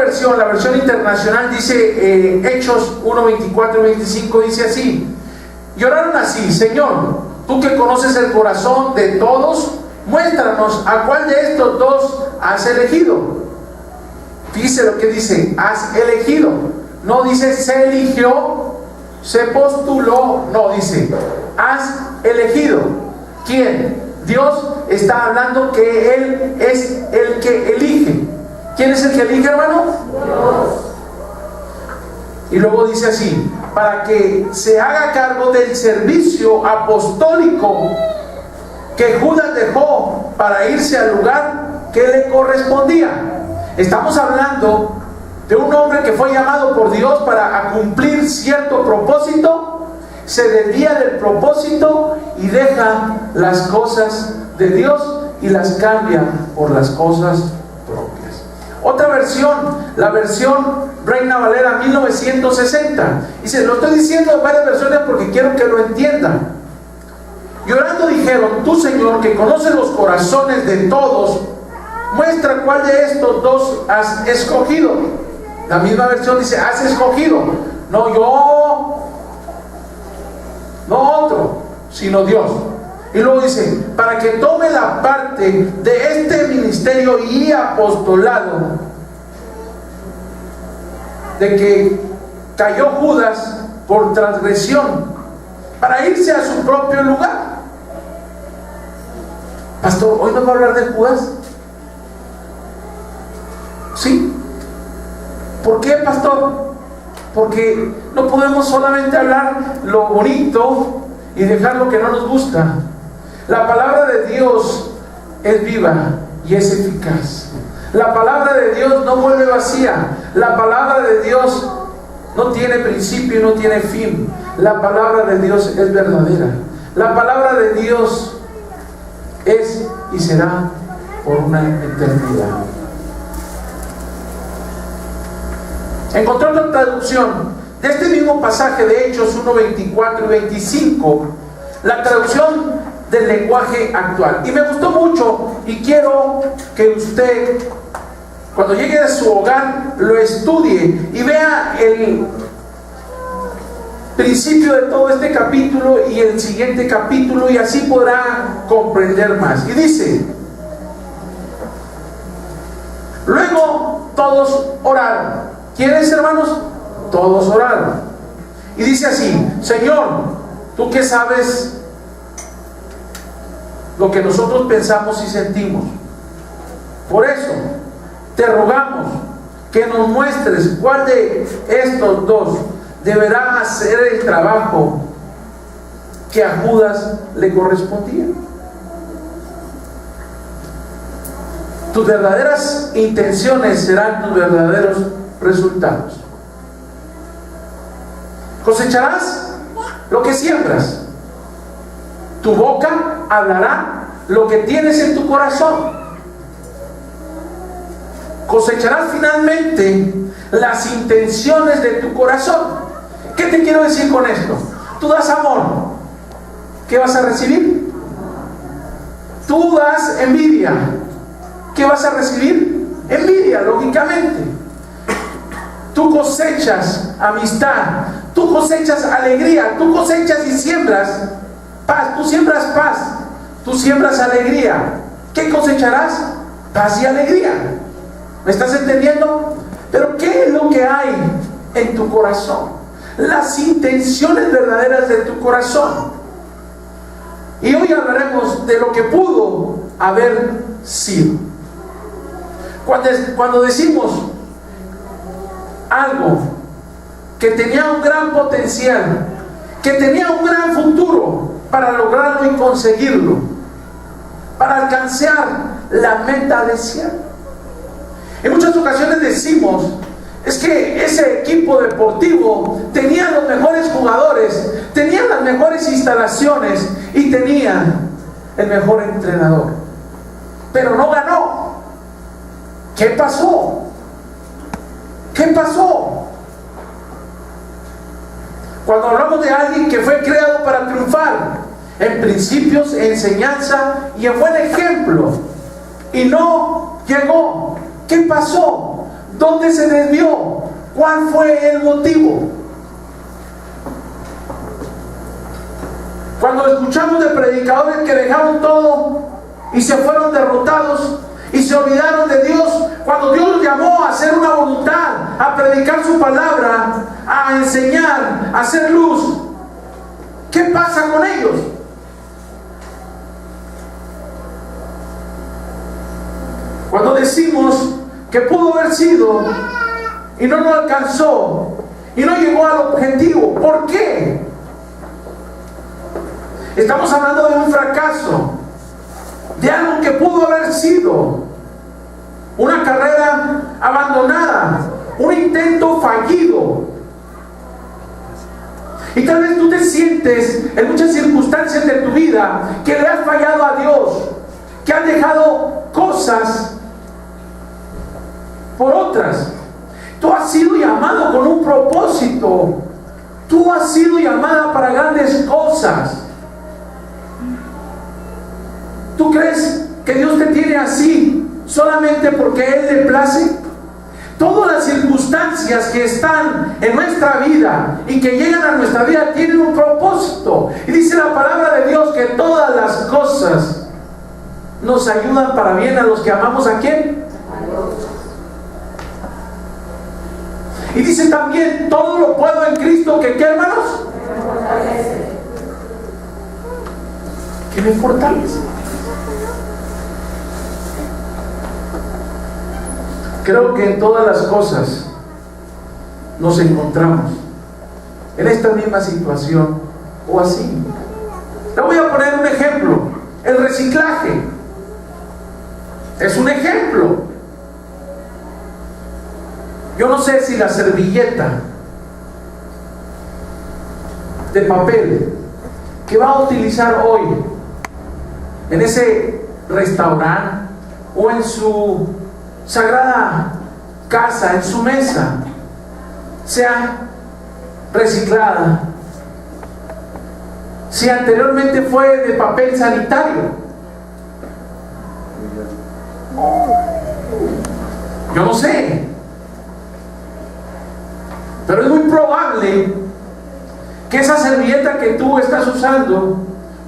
versión, la versión internacional, dice Hechos 1, 24 y 25, dice así: y oraron así: Señor, tú que conoces el corazón de todos, muéstranos a cuál de estos dos has elegido. Fíjese lo que dice: has elegido. No dice se eligió, se postuló, no, dice has elegido. ¿Quién? Dios está hablando que Él es el que elige. ¿Quién es el que elige, hermano? Dios. Y luego dice así: para que se haga cargo del servicio apostólico que Judas dejó para irse al lugar que le correspondía. Estamos hablando de un hombre que fue llamado por Dios para cumplir cierto propósito, se desvía del propósito y deja las cosas de Dios y las cambia por las cosas propias. Otra versión, la versión Reina Valera 1960, y se lo estoy diciendo en varias versiones porque quiero que lo entiendan. Y orando dijeron: tú, Señor, que conoces los corazones de todos, muestra cuál de estos dos has escogido. La misma versión dice has escogido, no yo, no otro, sino Dios. Y luego dice: para que tome la parte de este ministerio y apostolado de que cayó Judas por transgresión, para irse a su propio lugar. Pastor, ¿hoy nos va a hablar de Judas? ¿Sí? ¿Por qué, pastor? Porque no podemos solamente hablar lo bonito y dejar lo que no nos gusta. La palabra de Dios es viva y es eficaz. La palabra de Dios no vuelve vacía. La palabra de Dios no tiene principio y no tiene fin. La palabra de Dios es verdadera. La palabra de Dios es y será por una eternidad. Encontré otra traducción de este mismo pasaje de Hechos 1, 24 y 25, la traducción del lenguaje actual, y me gustó mucho, y quiero que usted, cuando llegue a su hogar, lo estudie y vea el principio de todo este capítulo y el siguiente capítulo, y así podrá comprender más. Y dice: luego todos oraron. ¿Quiénes, hermanos? Todos oraron. Y dice así: Señor, tú que sabes lo que nosotros pensamos y sentimos, por eso te rogamos que nos muestres cuál de estos dos deberá hacer el trabajo que a Judas le correspondía. Tus verdaderas intenciones serán tus verdaderos resultados. Cosecharás lo que siembras. Tu boca hablará lo que tienes en tu corazón. Cosecharás finalmente las intenciones de tu corazón. ¿Qué te quiero decir con esto? Tú das amor, ¿qué vas a recibir? Tú das envidia, ¿qué vas a recibir? Envidia, lógicamente. Tú cosechas amistad, tú cosechas alegría, tú cosechas y siembras paz, tú siembras paz, tú siembras alegría. ¿Qué cosecharás? Paz y alegría. ¿Me estás entendiendo? Pero ¿qué es lo que hay en tu corazón? Las intenciones verdaderas de tu corazón. Y hoy hablaremos de lo que pudo haber sido. Cuando decimos algo que tenía un gran potencial, que tenía un gran futuro para lograrlo y conseguirlo, para alcanzar la meta deseada. En muchas ocasiones decimos: es que ese equipo deportivo tenía los mejores jugadores, tenía las mejores instalaciones y tenía el mejor entrenador, pero no ganó. ¿Qué pasó? ¿Qué pasó? Cuando hablamos de alguien que fue creado para triunfar en principios, en enseñanza y en buen ejemplo, y no llegó, ¿qué pasó? ¿Dónde se desvió? ¿Cuál fue el motivo? Cuando escuchamos de predicadores que dejaron todo y se fueron derrotados y se olvidaron de Dios, cuando Dios los llamó a hacer una voluntad, a predicar su palabra, a enseñar, a hacer luz, ¿qué pasa con ellos? Cuando decimos que pudo haber sido y no lo alcanzó y no llegó al objetivo, ¿por qué? Estamos hablando de un fracaso, de algo que pudo haber sido una carrera abandonada, un intento fallido. Y tal vez tú te sientes en muchas circunstancias de tu vida que le has fallado a Dios, que has dejado cosas por otras. Tú has sido llamado con un propósito. Tú has sido llamada para grandes cosas. ¿Tú crees que Dios te tiene así solamente porque Él le place? Todas las circunstancias que están en nuestra vida y que llegan a nuestra vida tienen un propósito. Y dice la palabra de Dios que todas las cosas nos ayudan para bien a los que amamos ¿a quién? A Dios. Y dice también, todo lo puedo en Cristo que, ¿qué, hermanos? Que me fortalece. Creo que en todas las cosas nos encontramos en esta misma situación o así. Te voy a poner un ejemplo. El reciclaje es un ejemplo. Yo no sé si la servilleta de papel que va a utilizar hoy en ese restaurante o en su sagrada casa, en su mesa, sea reciclada, si anteriormente fue de papel sanitario. Yo no sé, pero es muy probable que esa servilleta que tú estás usando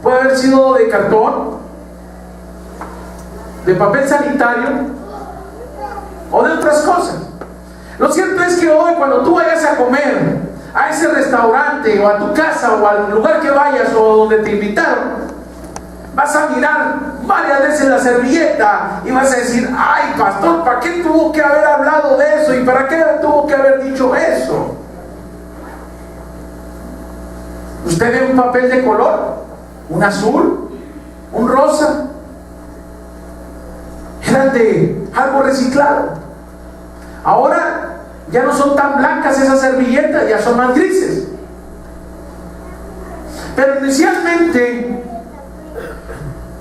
puede haber sido de cartón, de papel sanitario o de otras cosas. Lo cierto es que hoy, cuando tú vayas a comer a ese restaurante o a tu casa o al lugar que vayas o donde te invitaron, vas a mirar varias veces la servilleta y vas a decir: ay, pastor, ¿para qué tuvo que haber hablado de eso? ¿Y para qué tuvo que haber dicho eso? ¿Usted ve un papel de color? ¿Un azul? ¿Un rosa? Eran de algo reciclado. Ahora ya no son tan blancas esas servilletas, ya son más grises. Pero inicialmente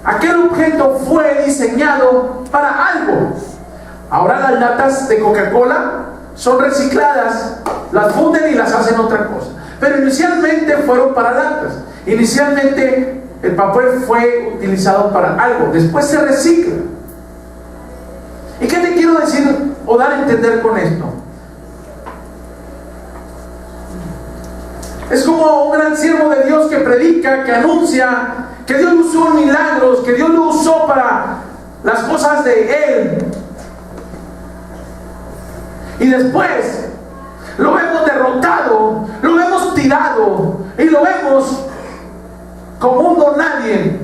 aquel objeto fue diseñado para algo. Ahora las latas de Coca-Cola son recicladas, las funden y las hacen otra cosa. Pero inicialmente fueron para latas. Inicialmente el papel fue utilizado para algo, después se recicla. ¿Y qué te quiero decir o dar a entender con esto? Es como un gran siervo de Dios que predica, que anuncia que Dios usó milagros, que Dios lo usó para las cosas de Él. Y después lo vemos derrotado, lo vemos tirado y lo vemos como un don nadie.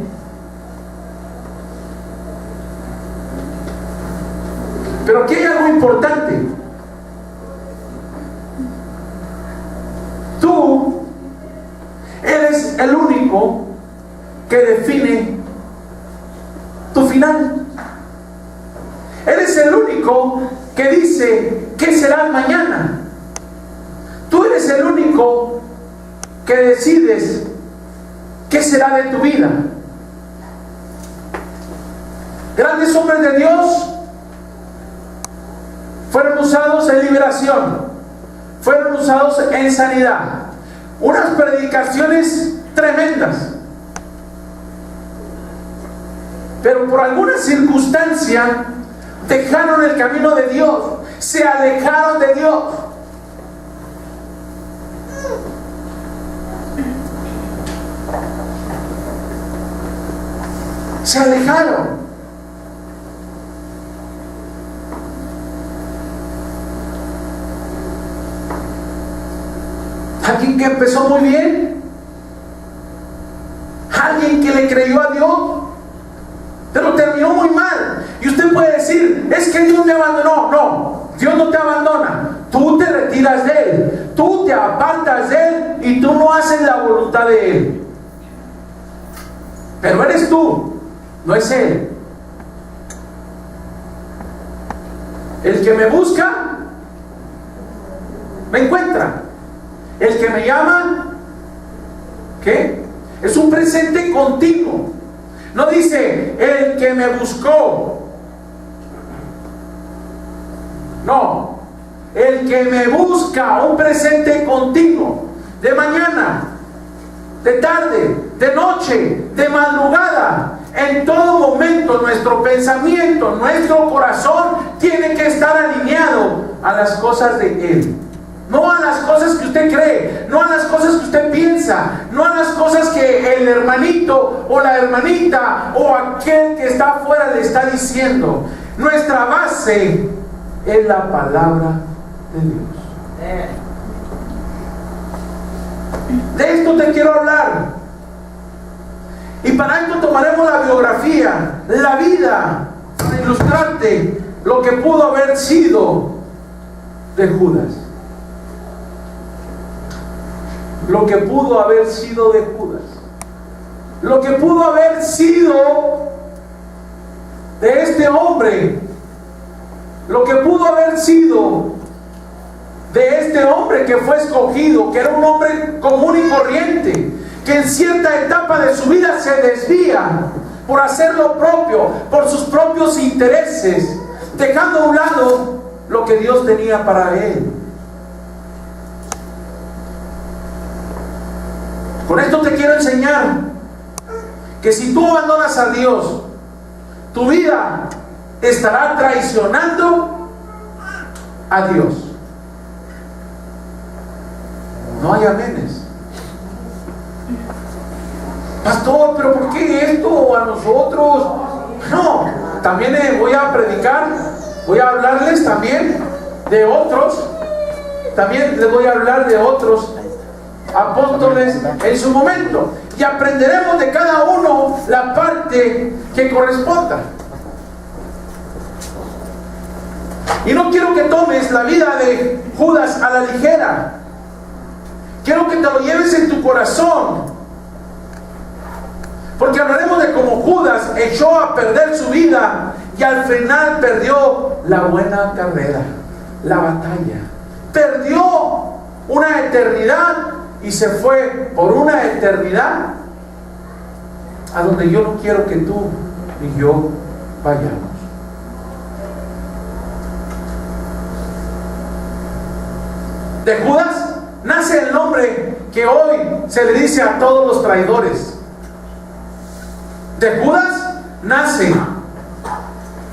Pero aquí hay algo importante. Tú eres el único que define tu final. Eres el único que dice qué será mañana. Tú eres el único que decides qué será de tu vida. Grandes hombres de Dios fueron usados en liberación, fueron usados en sanidad. Unas predicaciones tremendas. Pero por alguna circunstancia dejaron el camino de Dios, se alejaron de Dios. Se alejaron. Alguien que empezó muy bien, alguien que le creyó a Dios, pero terminó muy mal. Y usted puede decir, es que Dios me abandonó. No, Dios no te abandona. Tú te retiras de Él, tú te apartas de Él y tú no haces la voluntad de Él. Pero eres tú, no es Él. El que me busca, me encuentra. El que me llama, ¿qué? Es un presente continuo. No dice, el que me buscó. No. El que me busca, un presente continuo. De mañana, de tarde, de noche, de madrugada. En todo momento nuestro pensamiento, nuestro corazón tiene que estar alineado a las cosas de Él. No a las cosas que usted cree, no a las cosas que usted piensa, no a las cosas que el hermanito o la hermanita o aquel que está afuera le está diciendo. Nuestra base es la palabra de Dios. De esto te quiero hablar. Y para esto tomaremos la biografía, la vida, para ilustrarte lo que pudo haber sido de Judas. Lo que pudo haber sido de Judas. Lo que pudo haber sido de este hombre. Lo que pudo haber sido de este hombre que fue escogido, que era un hombre común y corriente, que en cierta etapa de su vida se desvía por hacer lo propio, por sus propios intereses, dejando a un lado lo que Dios tenía para él. Con esto te quiero enseñar que si tú abandonas a Dios, tu vida estará traicionando a Dios. No hay amenes. Pastor, pero ¿por qué esto a nosotros? No, también voy a predicar, voy a hablarles también de otros. También les voy a hablar de otros apóstoles en su momento, y aprenderemos de cada uno la parte que corresponda. Y no quiero que tomes la vida de Judas a la ligera. Quiero que te lo lleves en tu corazón, porque hablaremos de cómo Judas echó a perder su vida y al final perdió la buena carrera, la batalla. Perdió una eternidad y se fue por una eternidad a donde yo no quiero que tú y yo vayamos. De Judas nace el nombre que hoy se le dice a todos los traidores. De Judas nace.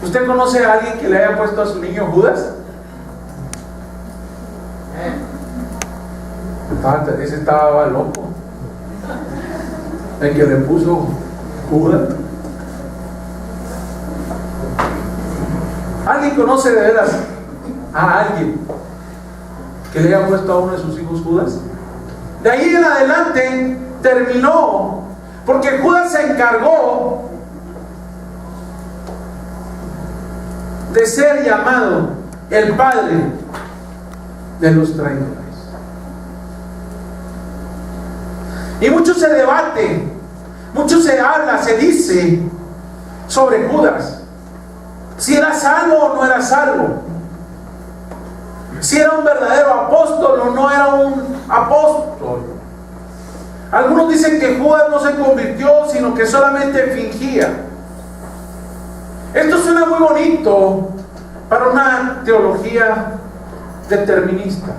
¿Usted conoce a alguien que le haya puesto a su niño Judas? Ese estaba loco. El que le puso Judas. ¿Alguien conoce de veras a alguien que le haya puesto a uno de sus hijos Judas? De ahí en adelante terminó, porque Judas se encargó de ser llamado el padre de los traidores. Y mucho se debate, mucho se habla, se dice sobre Judas, si era salvo o no era salvo, si era un verdadero apóstol o no era un apóstol. Algunos dicen que Judas no se convirtió, sino que solamente fingía. Esto suena muy bonito para una teología determinista,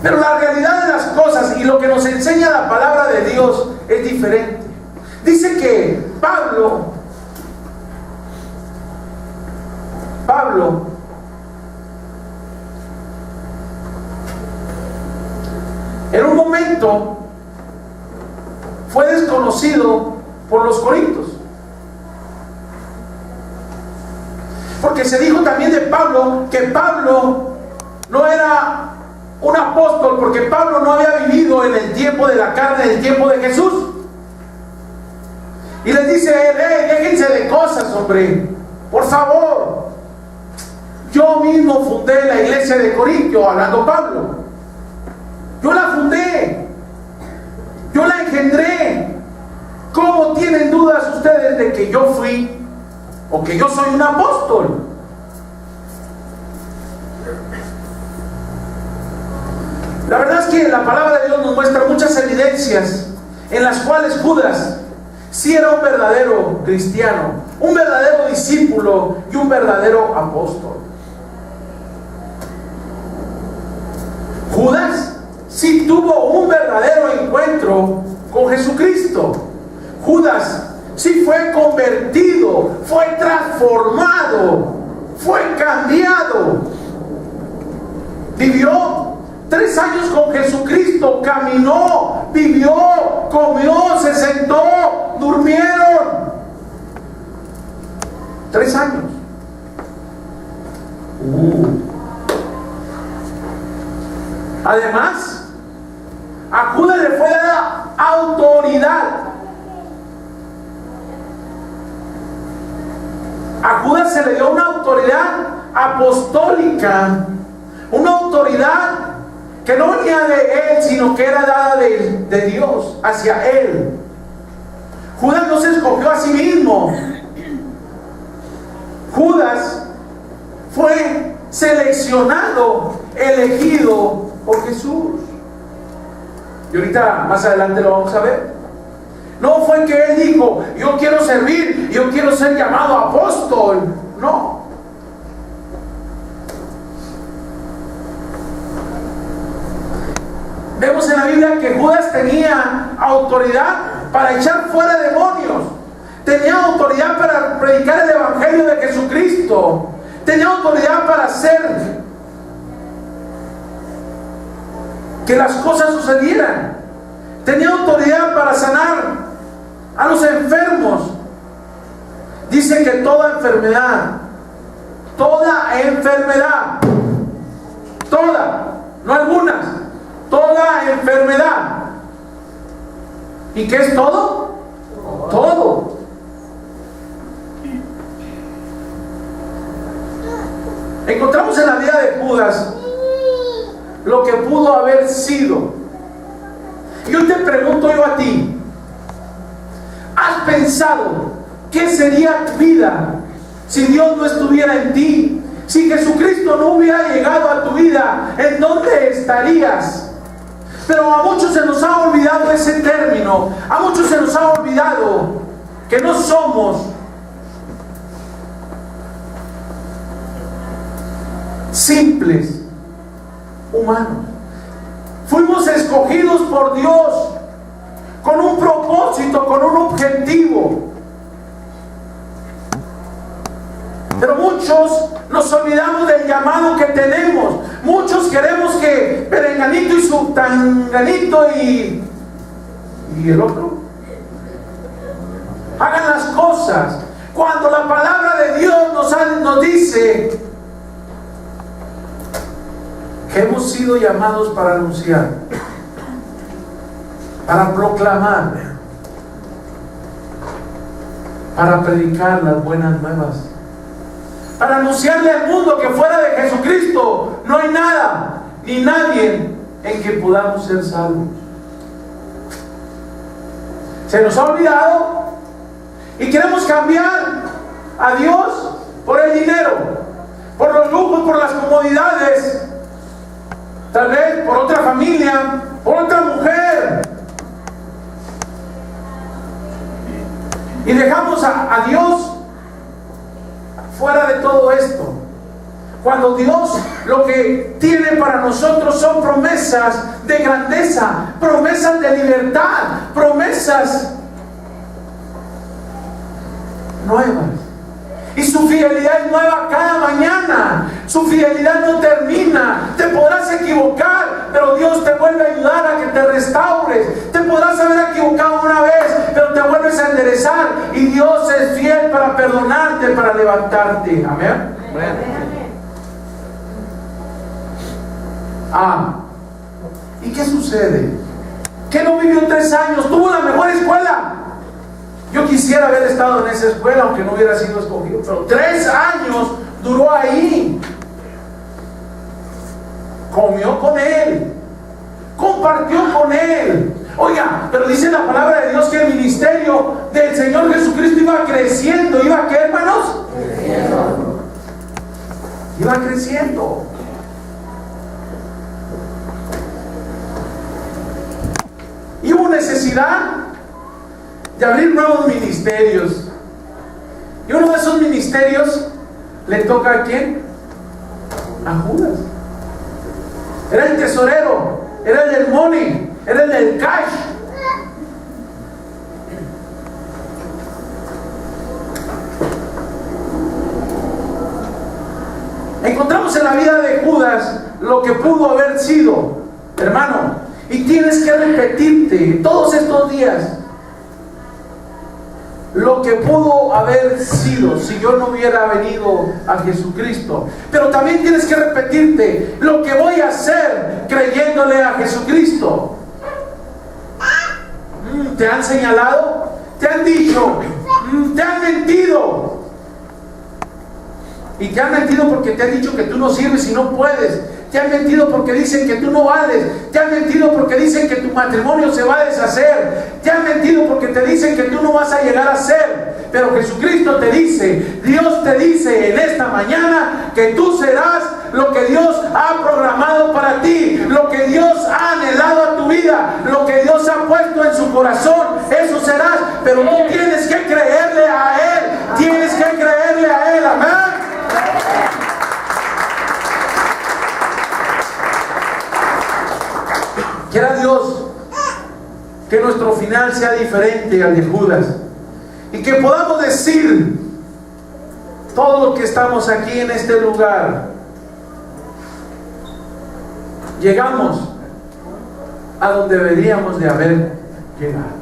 pero la realidad de las cosas y lo que nos enseña la palabra de Dios es diferente. Dice que Pablo Pablo, en un momento fue desconocido por los corintios. Porque se dijo también de Pablo que Pablo no era un apóstol, porque Pablo no había vivido en el tiempo de la carne, en el tiempo de Jesús. Y les dice: déjense de cosas, hombre, por favor. Yo mismo fundé la iglesia de Corintio, hablando Pablo. Yo la fundé, yo la engendré. ¿Cómo tienen dudas ustedes de que yo fui o que yo soy un apóstol? La verdad es que la palabra de Dios nos muestra muchas evidencias en las cuales Judas sí era un verdadero cristiano, un verdadero discípulo y un verdadero apóstol. Judas sí tuvo un verdadero encuentro con Jesucristo. Judas sí fue convertido, fue transformado, fue cambiado. Vivió 3 años con Jesucristo, caminó, vivió, comió, se sentó, durmieron. 3 años. Además, a Judas le fue dada autoridad. A Judas se le dio una autoridad apostólica, una autoridad que no venía de él, sino que era dada de Dios hacia él. Judas no se escogió a sí mismo. Judas fue seleccionado, elegido por Jesús. Y ahorita más adelante lo vamos a ver. No fue que él dijo: yo quiero servir, yo quiero ser llamado apóstol. No. Vemos en la Biblia que Judas tenía autoridad para echar fuera demonios. Tenía autoridad para predicar el evangelio de Jesucristo. Tenía autoridad para hacer que las cosas sucedieran. Tenía autoridad para sanar a los enfermos. Dice que toda enfermedad, no algunas, toda enfermedad. ¿Y qué es todo? Todo. Encontramos en la vida de Judas lo que pudo haber sido. Yo te pregunto yo a ti: ¿has pensado qué sería tu vida si Dios no estuviera en ti? Si Jesucristo no hubiera llegado a tu vida, ¿en dónde estarías? Pero a muchos se nos ha olvidado ese término. A muchos se nos ha olvidado que no somos simples humanos. Fuimos escogidos por Dios con un propósito, con un objetivo. Pero muchos nos olvidamos del llamado que tenemos. Muchos queremos que Perenganito y su Tanganito y el otro hagan las cosas, cuando la palabra de Dios nos dice que hemos sido llamados para anunciar, para proclamar, para predicar las buenas nuevas, para anunciarle al mundo que fuera de Jesucristo no hay nada ni nadie en que podamos ser salvos. Se nos ha olvidado y queremos cambiar a Dios por el dinero, por los lujos, por las comodidades, tal vez por otra familia, por otra mujer. Y dejamos a Dios fuera de todo esto. Cuando Dios lo que tiene para nosotros son promesas de grandeza, promesas de libertad, promesas nuevas. Y su fidelidad es nueva cada mañana. Su fidelidad no termina. Te podrás equivocar, pero Dios te vuelve a ayudar a que te restaures. Te podrás haber equivocado una vez, pero te vuelves a enderezar. Y Dios es fiel para perdonarte, para levantarte. Amén. ¿Y qué sucede? Que no vivió 3 años, tuvo la mejor escuela. Yo quisiera haber estado en esa escuela, aunque no hubiera sido escogido, pero 3 años duró ahí. Comió con él, compartió con él. Oiga, pero dice la palabra de Dios que el ministerio del Señor Jesucristo iba creciendo. ¿Iba qué, hermanos? Iba creciendo. Y hubo necesidad de abrir nuevos ministerios. Y uno de esos ministerios le toca ¿a quién? A Judas. Era el tesorero, era el del money, era el del cash. Encontramos en la vida de Judas lo que pudo haber sido, hermano. Y tienes que repetirte todos estos días lo que pudo haber sido si yo no hubiera venido a Jesucristo. Pero también tienes que repetirte lo que voy a hacer creyéndole a Jesucristo. ¿Te han señalado? ¿Te han dicho? ¿Te han mentido? Y te han mentido porque te han dicho que tú no sirves y no puedes. Te han mentido porque dicen que tú no vales. Te han mentido porque dicen que tu matrimonio se va a deshacer. Te han mentido porque te dicen que tú no vas a llegar a ser. Pero Jesucristo te dice, Dios te dice en esta mañana que tú serás lo que Dios ha programado para ti, lo que Dios ha anhelado a tu vida, lo que Dios ha puesto en su corazón, eso serás. Pero tú tienes que creerle a Él, tienes que creerle a Él, amén. Quiera Dios que nuestro final sea diferente al de Judas y que podamos decir todo lo que estamos aquí en este lugar, llegamos a donde deberíamos de haber llegado.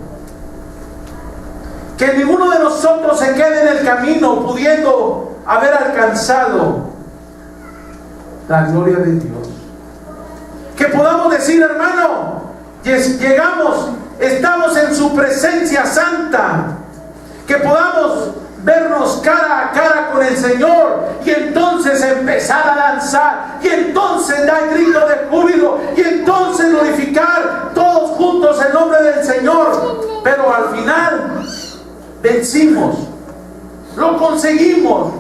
Que ninguno de nosotros se quede en el camino pudiendo haber alcanzado la gloria de Dios. Que podamos decir, hermano, llegamos, estamos en su presencia santa. Que podamos vernos cara a cara con el Señor y entonces empezar a danzar y entonces dar grito de júbilo y entonces glorificar todos juntos el nombre del Señor. Pero al final vencimos, lo conseguimos.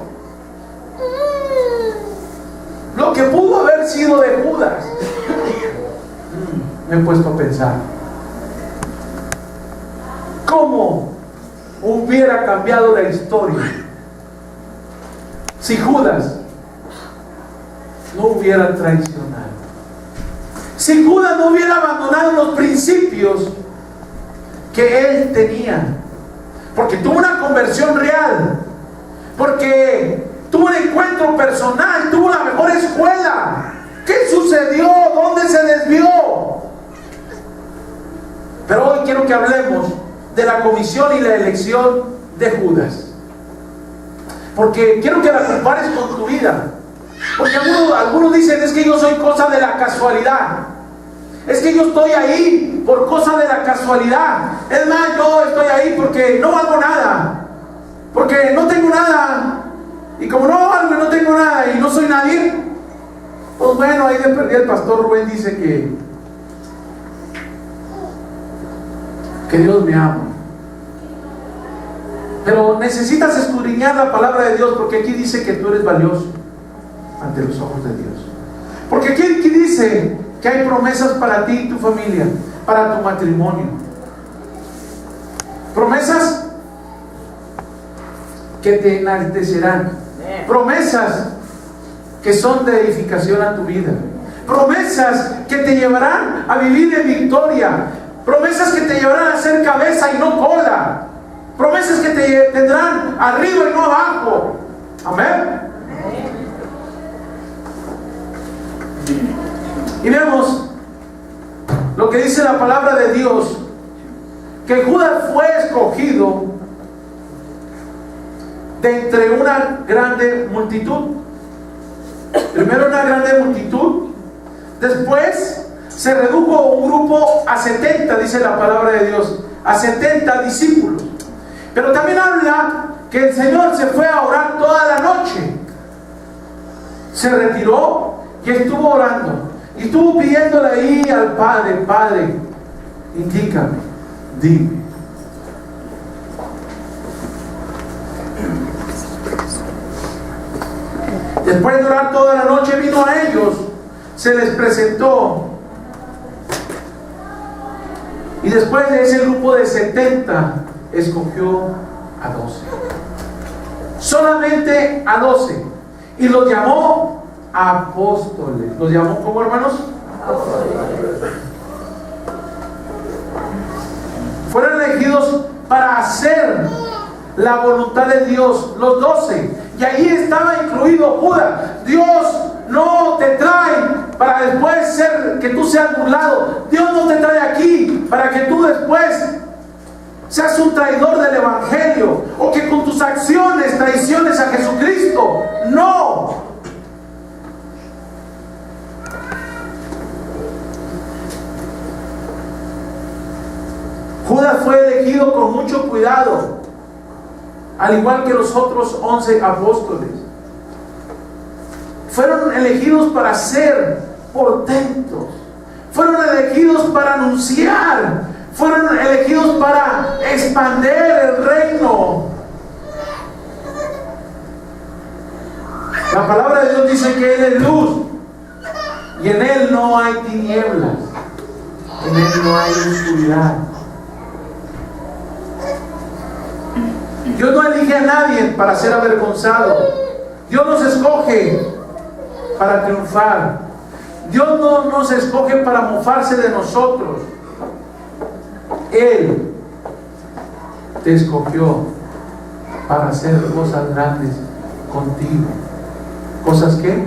Lo que pudo haber sido de Judas, me he puesto a pensar cómo hubiera cambiado la historia si Judas no hubiera traicionado, si Judas no hubiera abandonado los principios que él tenía, porque tuvo una conversión real, porque tuvo un encuentro personal, tuvo la mejor escuela. ¿Qué sucedió? ¿Dónde se desvió? Pero hoy quiero que hablemos de la comisión y la elección de Judas, porque quiero que la compares con tu vida. Porque algunos dicen, es que yo soy cosa de la casualidad, es que yo estoy ahí por cosa de la casualidad. Es más, yo estoy ahí porque no valgo nada, porque no tengo nada. Y como no valgo y no tengo nada y no soy nadie, pues bueno, ahí de perdida el pastor Rubén dice que Dios me ama. Pero necesitas escudriñar la palabra de Dios, porque aquí dice que tú eres valioso ante los ojos de Dios. Porque aquí dice que hay promesas para ti y tu familia, para tu matrimonio. Promesas que te enaltecerán. Promesas que son de edificación a tu vida. Promesas que te llevarán a vivir en victoria. Promesas que te llevarán a ser cabeza y no cola. Promesas que te tendrán arriba y no abajo. Amén. Y vemos lo que dice la palabra de Dios, que Judas fue escogido de entre una grande multitud. Primero una grande multitud, después se redujo un grupo a 70, dice la palabra de Dios, a 70 discípulos. Pero también habla que el Señor se fue a orar toda la noche. Se retiró y estuvo orando. Y estuvo pidiéndole ahí al Padre: Padre, indícame, dime. Después de orar toda la noche, vino a ellos, se les presentó. Y después de ese grupo de 70, escogió a 12. Solamente a 12. Y los llamó apóstoles. ¿Los llamó cómo, hermanos? Apóstoles. Fueron elegidos para hacer la voluntad de Dios, los 12. Y ahí estaba incluido Judas. Dios no te trae para después ser que tú seas burlado. Dios no te trae aquí para que tú después seas un traidor del evangelio, o que con tus acciones traiciones a Jesucristo. No. Judas fue elegido con mucho cuidado, al igual que los otros 11 apóstoles. Fueron elegidos para ser portentos, fueron elegidos para anunciar, fueron elegidos para expandir el reino. La palabra de Dios dice que Él es luz y en Él no hay tinieblas, en Él no hay oscuridad. Dios no elige a nadie para ser avergonzado. Dios nos escoge para triunfar. Dios no nos escoge para mofarse de nosotros. Él te escogió para hacer cosas grandes contigo. ¿Cosas qué?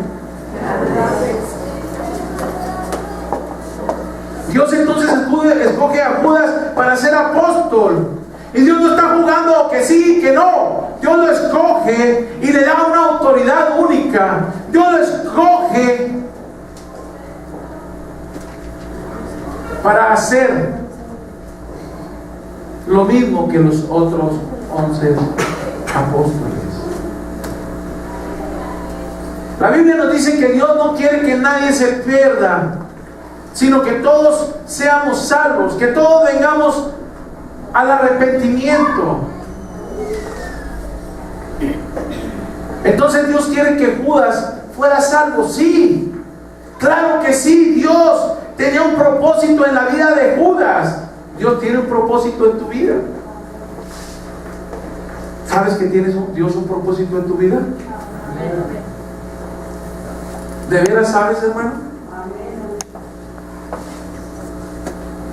Dios entonces escoge a Judas para ser apóstol. Y Dios no está jugando que sí, que no. Dios lo escoge y le da una autoridad única. Dios lo escoge para hacer lo mismo que los otros 11 apóstoles. La Biblia nos dice que Dios no quiere que nadie se pierda, sino que todos seamos salvos, que todos vengamos al arrepentimiento. Entonces Dios quiere que Judas fuera salvo. Sí, claro que sí. Dios tenía un propósito en la vida de Judas. Dios tiene un propósito en tu vida. ¿Sabes que tienes Dios un propósito en tu vida? ¿De veras sabes, hermano?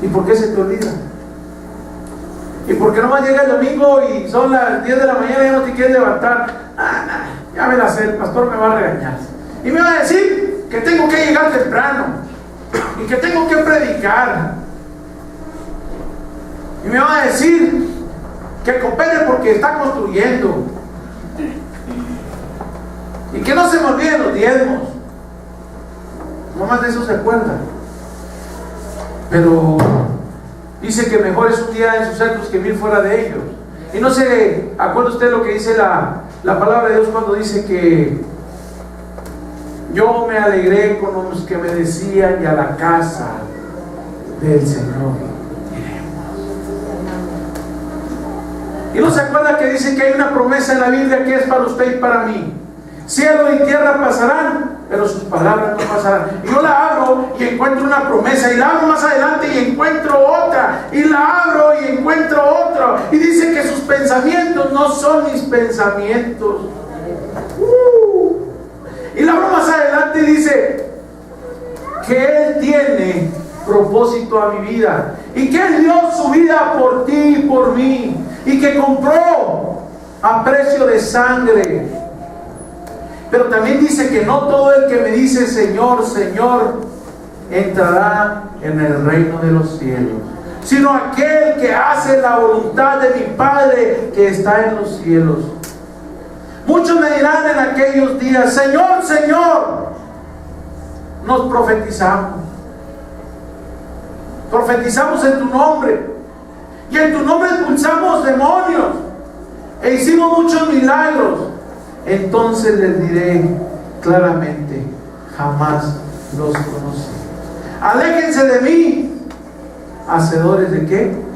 ¿Y por qué se te olvida? ¿Y por qué no más llega el domingo y son las 10 de la mañana y ya no te quieres levantar? Ya me la sé, el pastor me va a regañar. Y me va a decir que tengo que llegar temprano y que tengo que predicar. Y me va a decir que coopere porque está construyendo. Y que no se me olviden los diezmos. No más de eso se acuerda. Pero dice que mejor es un día en sus centros que 1000 fuera de ellos. Y no se acuerda usted lo que dice la palabra de Dios cuando dice que yo me alegré con los que me decían y a la casa del Señor iremos. Y no se acuerda que dice que hay una promesa en la Biblia que es para usted y para mí. Cielo y tierra pasarán, pero sus palabras no pasarán. Y yo la abro y encuentro una promesa, y la abro más adelante y encuentro otra, y la abro y encuentro otra, y dice que sus pensamientos no son mis pensamientos. Y la abro más adelante y dice que Él tiene propósito a mi vida, y que Él dio su vida por ti y por mí, y que compró a precio de sangre Pero también dice que no todo el que me dice Señor, Señor, entrará en el reino de los cielos, sino aquel que hace la voluntad de mi Padre que está en los cielos. Muchos me dirán en aquellos días: Señor, Señor, nos profetizamos en tu nombre, y en tu nombre expulsamos demonios, e hicimos muchos milagros. Entonces les diré claramente: jamás los conocí. Aléjense de mí, hacedores de ¿qué?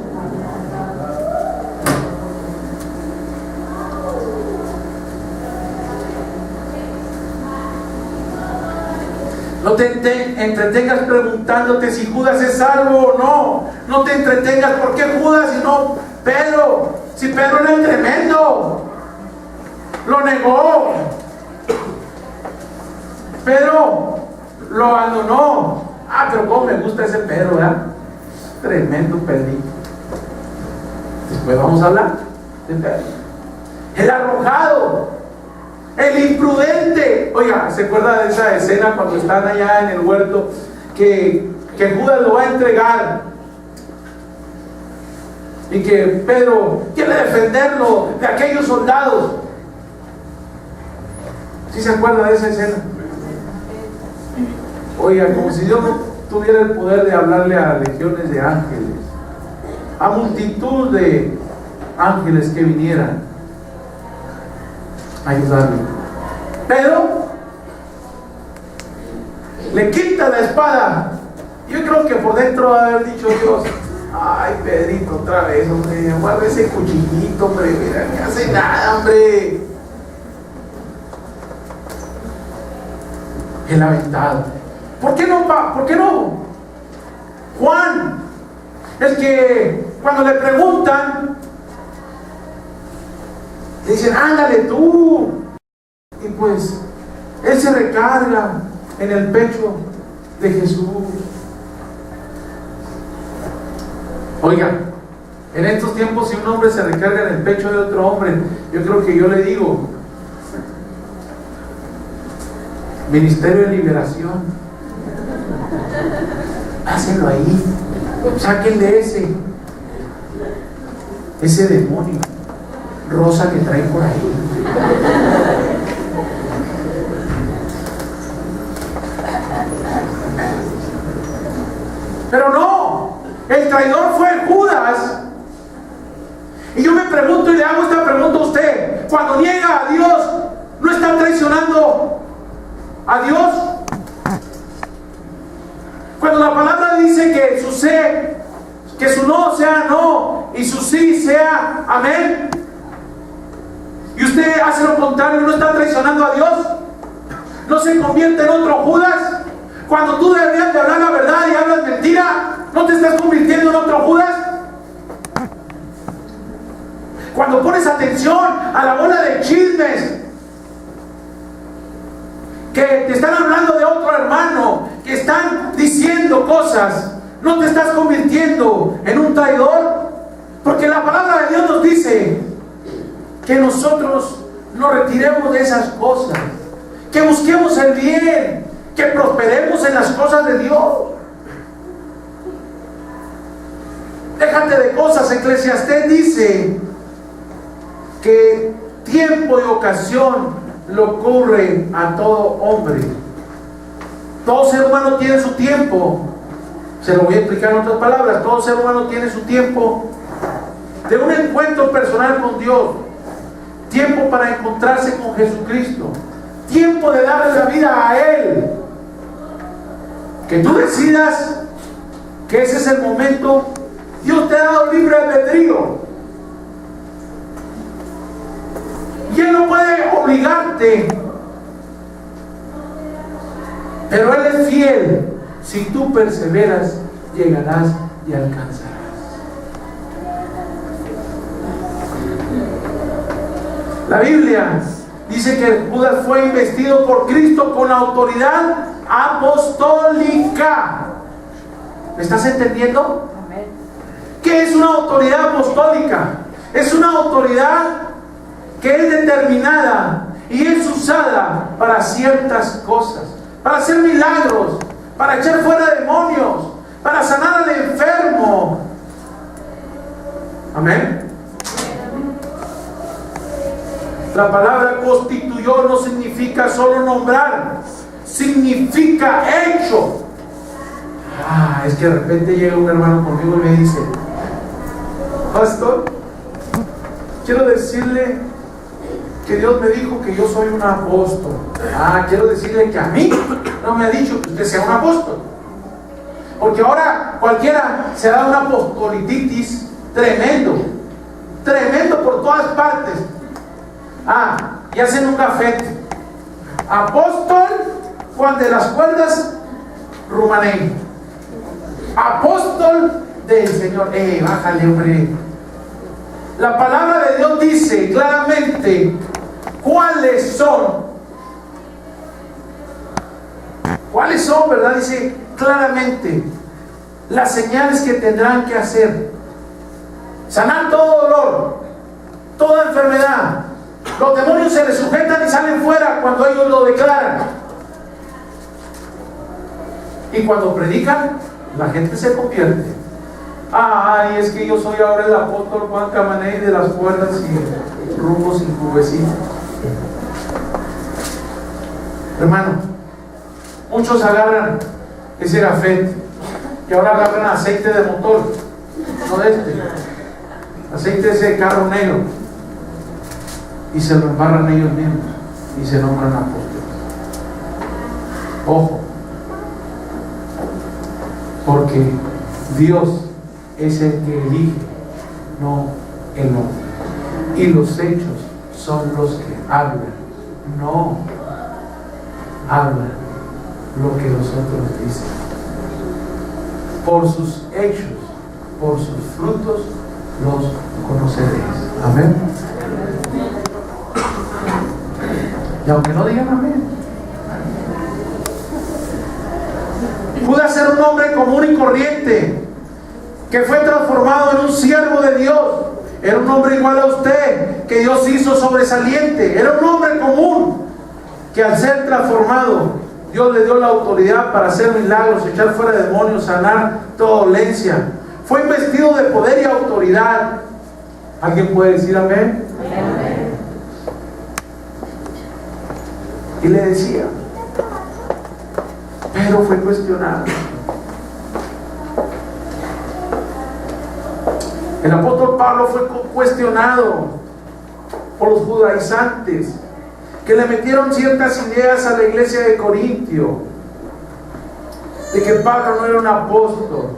No te entretengas preguntándote si Judas es salvo o no. No te entretengas, ¿por qué Judas y no Pedro? Si Pedro era el tremendo, lo negó. Pedro lo abandonó. Pero cómo me gusta ese Pedro, ¿verdad? Tremendo Pedrito. Después vamos a hablar de Pedro. El arrojado, el imprudente. Oiga, ¿se acuerda de esa escena cuando están allá en el huerto que Judas lo va a entregar y que Pedro quiere defenderlo de aquellos soldados? ¿Sí se acuerda de esa escena? Oiga, como si Dios no tuviera el poder de hablarle a legiones de ángeles, a multitud de ángeles que vinieran a ayudarle. Pero le quita la espada. Yo creo que por dentro va a haber dicho Dios: ay, Pedrito, otra vez, hombre, guarda ese cuchillito, hombre, mira, no hace nada, hombre. El aventado. ¿Por qué no, ¿por qué no? Juan, el que cuando le preguntan, le dicen: ándale tú. Y pues él se recarga en el pecho de Jesús. Oiga, en estos tiempos, si un hombre se recarga en el pecho de otro hombre, yo creo que yo le digo: Ministerio de Liberación, hácenlo ahí, sáquenle ese demonio rosa que trae por ahí. Pero no, el traidor fue Judas. Y yo me pregunto y le hago esta pregunta a usted: cuando niega a Dios, ¿no está traicionando a Dios? Cuando la palabra dice que su no sea no y su sí sea amén, y usted hace lo contrario, ¿no está traicionando a Dios? ¿No se convierte en otro Judas? Cuando tú deberías de hablar la verdad y hablas mentira, ¿no te estás convirtiendo en otro Judas? Cuando pones atención a la bola de chismes que te están hablando de otro hermano, que están diciendo cosas, ¿no te estás convirtiendo en un traidor? Porque la palabra de Dios nos dice que nosotros nos retiremos de esas cosas, que busquemos el bien, que prosperemos en las cosas de Dios. Déjate de cosas. Eclesiastés dice que tiempo y ocasión le ocurre a todo hombre. Todo ser humano tiene su tiempo. Se lo voy a explicar en otras palabras. Todo ser humano tiene su tiempo de un encuentro personal con Dios, tiempo para encontrarse con Jesucristo, tiempo de darle la vida a Él. Que tú decidas que ese es el momento. Dios te ha dado libre albedrío y Él no puede obligarte, pero Él es fiel. Si tú perseveras, llegarás y alcanzarás. La Biblia dice que Judas fue investido por Cristo con autoridad apostólica. ¿Me estás entendiendo? ¿Qué es una autoridad apostólica? Es una autoridad que es determinada y y es usada para ciertas cosas, para hacer milagros, para echar fuera demonios, para sanar al enfermo. Amén. La palabra constituyó no significa solo nombrar, significa hecho. Es que de repente llega un hermano conmigo y me dice: pastor, quiero decirle que Dios me dijo que yo soy un apóstol. Quiero decirle que a mí no me ha dicho que usted sea un apóstol. Porque ahora cualquiera se da una apostolititis tremendo, tremendo por todas partes. Y hacen un gafete: apóstol Juan de las Cuerdas Rumaney, apóstol del Señor. Bájale, hombre. La palabra de Dios dice claramente cuáles son, ¿verdad? Dice claramente las señales que tendrán que hacer: sanar todo dolor, toda enfermedad. Los demonios se les sujetan y salen fuera cuando ellos lo declaran. Y cuando predican, la gente se convierte. Es que yo soy ahora el apóstol Juan Camaney de las Cuerdas y rumbos y cubecitos. Hermano, muchos agarran ese gafete y ahora agarran aceite de motor, no de aceite de ese carro negro, y se lo embarran ellos mismos y se nombran apóstoles. Ojo, porque Dios es el que elige, no el hombre. Y los hechos son los que hablan, no hablan lo que los otros dicen. Por sus hechos, por sus frutos los conoceréis. Amén. Y aunque no digan amén, Judas ser un hombre común y corriente que fue transformado en un siervo de Dios. Era un hombre igual a usted, que Dios hizo sobresaliente. Era un hombre común que al ser transformado, Dios le dio la autoridad para hacer milagros, echar fuera demonios, sanar toda dolencia. Fue investido de poder y autoridad. ¿Alguien puede decir amén? Amén. Y le decía, pero fue cuestionado. El apóstol Pablo fue cuestionado por los judaizantes, que le metieron ciertas ideas a la iglesia de Corintio, de que Pablo no era un apóstol.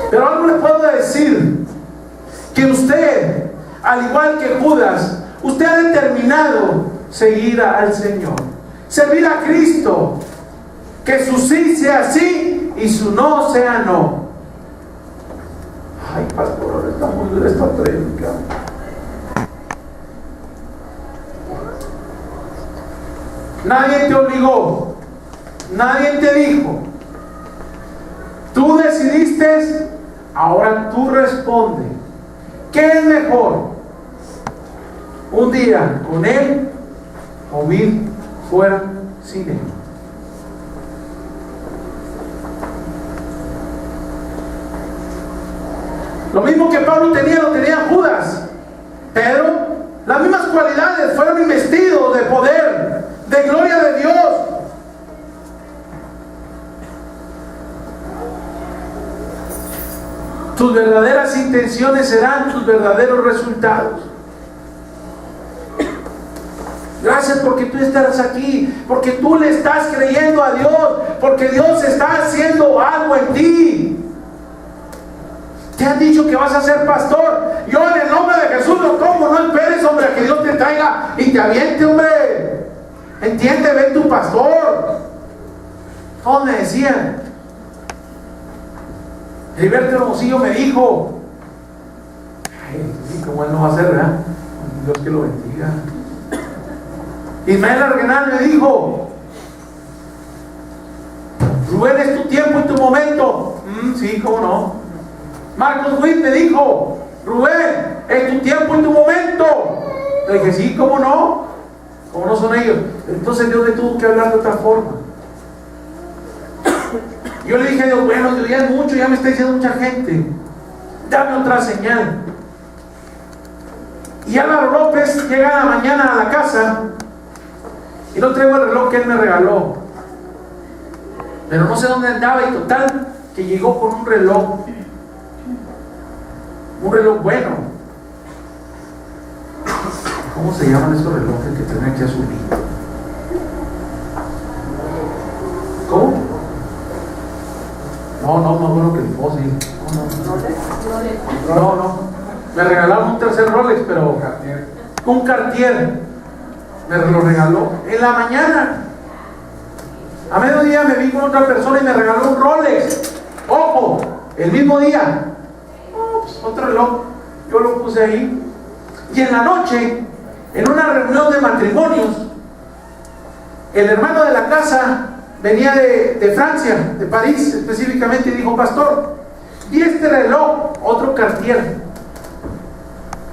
Pero algo le puedo decir, que usted, al igual que Judas, usted ha determinado seguir al Señor, servir a Cristo, que su sí sea sí y su no sea no. Ay, pastor, ahora está muy dura esta prédica. Nadie te obligó, nadie te dijo. Tú decidiste, ahora tú responde. ¿Qué es mejor? Un día con Él o mil fuera sin Él. Lo mismo que Pablo tenía, lo tenía Judas. Pero las mismas cualidades, fueron investidos de poder, de gloria de Dios. Tus verdaderas intenciones serán tus verdaderos resultados. Gracias porque tú estás aquí, porque tú le estás creyendo a Dios, porque Dios está haciendo algo en ti. Te han dicho que vas a ser pastor. Yo en el nombre de Jesús lo tomo. No esperes, hombre, a que Dios te traiga y te aviente, hombre. Entiende, ven tu pastor. Todos me decían. Heriberto Hermosillo me dijo, como él no va a ser, ¿verdad? Dios que lo bendiga. Ismael Argenal me dijo, Rubén, es tu tiempo y tu momento. Sí, cómo no. Marcos Witt me dijo, Rubén, es tu tiempo y tu momento. Le dije, sí, ¿cómo no? ¿Cómo no son ellos? Entonces Dios le tuvo que hablar de otra forma. Yo le dije a Dios, bueno, Dios, ya es mucho, ya me está diciendo mucha gente, dame otra señal. Y Álvaro López llega a la mañana a la casa y no traigo el reloj que él me regaló, pero no sé dónde andaba, y total que llegó con un reloj bueno. ¿Cómo se llaman esos relojes que tienen aquí azul? ¿Cómo? No, más bueno que el fósil. No. Me regalaron un tercer Rolex, pero un Cartier. Me lo regaló en la mañana. A mediodía me vi con otra persona y me regaló un Rolex. Ojo, el mismo día. Pues otro reloj. Yo lo puse ahí. Y en la noche, en una reunión de matrimonios, el hermano de la casa venía de Francia, de París específicamente, y dijo, pastor, y este reloj, otro Cartier,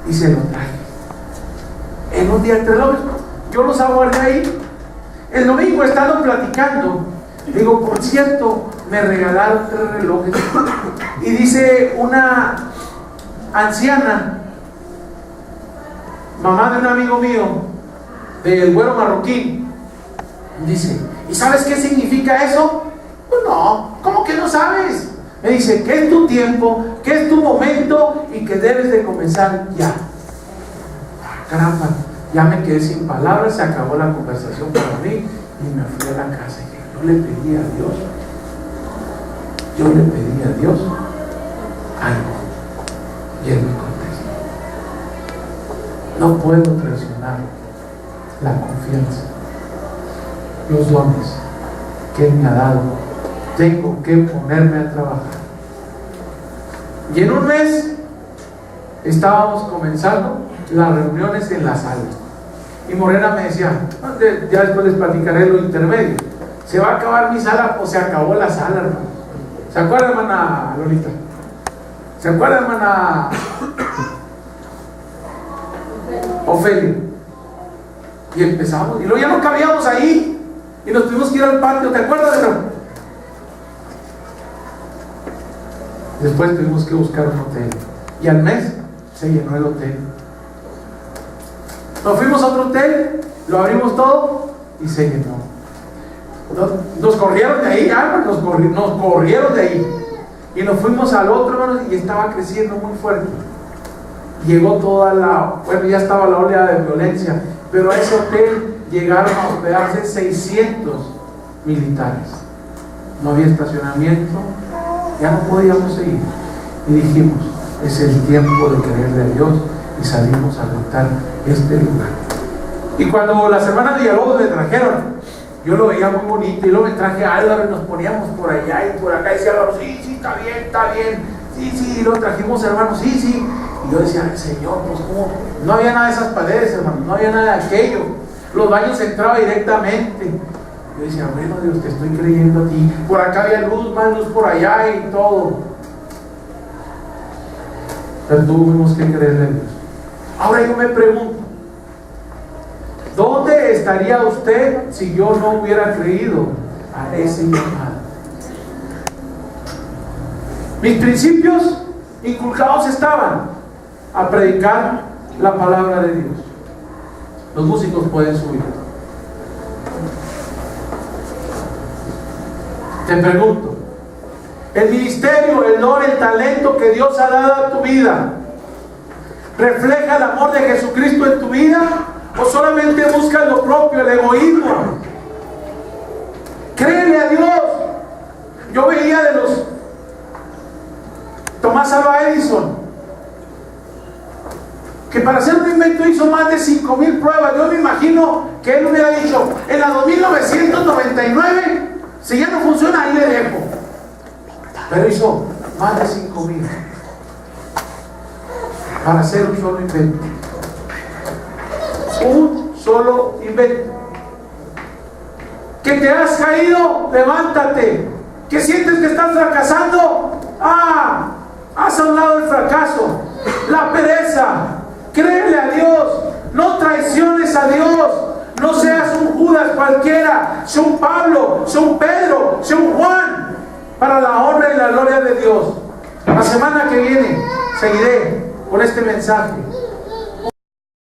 y se lo traje. En un día el reloj, yo los aguardé ahí. El domingo, estando platicando, digo, por cierto, me regalaron 3 relojes. Y dice una anciana, mamá de un amigo mío, del Güero Marroquín, dice, ¿y sabes qué significa eso? Pues no, ¿cómo que no sabes? Me dice que es tu tiempo, que es tu momento y que debes de comenzar ya. Caramba, ya me quedé sin palabras, se acabó la conversación para mí y me fui a la casa. Yo le pedí a Dios algo y Él me contestó. No puedo traicionar la confianza, los dones que Él me ha dado. Tengo que ponerme a trabajar. Y en un mes estábamos comenzando las reuniones en la sala. Y Morena me decía, ya después les platicaré lo intermedio, ¿se va a acabar mi sala o se acabó la sala, hermano? ¿Se acuerda, hermana Lolita? ¿Se acuerda, hermana Ofelia? Y empezamos, y luego ya no cabíamos ahí y nos tuvimos que ir al patio, ¿te acuerdas, hermano? Después tuvimos que buscar un hotel y al mes se llenó el hotel. Nos fuimos a otro hotel, lo abrimos todo y se llenó. Nos corrieron de ahí, nos corrieron de ahí y nos fuimos al otro, hermanos, y estaba creciendo muy fuerte. Llegó ya estaba la oleada de violencia, pero a ese hotel llegaron a hospedarse 600 militares. No había estacionamiento, ya no podíamos seguir. Y dijimos, es el tiempo de creerle a Dios, y salimos a adoptar este lugar. Y cuando las hermanas de Villalobos me trajeron, yo lo veía muy bonito, y luego me traje a Álvaro y nos poníamos por allá y por acá, y decía Álvaro, sí, está bien, sí, y lo trajimos, hermanos, sí. Y yo decía, Señor, pues cómo, no había nada de esas paredes, hermanos, no había nada de aquello, los baños entraba directamente. Yo decía, bueno, Dios, te estoy creyendo a ti. Por acá había luz, más luz por allá y todo. Pero tuvimos que creerle a Dios. Ahora yo me pregunto, ¿dónde estaría usted si yo no hubiera creído a ese llamado? Mis principios inculcados estaban a predicar la palabra de Dios. Los músicos pueden subir. Te pregunto, el ministerio, el don, el talento que Dios ha dado a tu vida, ¿refleja el amor de Jesucristo en tu vida? ¿O solamente buscas lo propio, el egoísmo? Créele a Dios. Yo veía de los Tomás Alva Edison, que para hacer un invento hizo más de 5,000 pruebas. Yo me imagino que él hubiera dicho, en la 2999, si ya no funciona, ahí le dejo. Pero hizo más de 5,000 para hacer un solo invento. Un solo invento. Que te has caído, levántate. Que sientes que estás fracasando, haz a un lado el fracaso. la pereza. Créele a Dios, no traiciones a Dios, no seas un Judas cualquiera, sea un Pablo, sea un Pedro, sea un Juan, para la honra y la gloria de Dios. La semana que viene seguiré con este mensaje.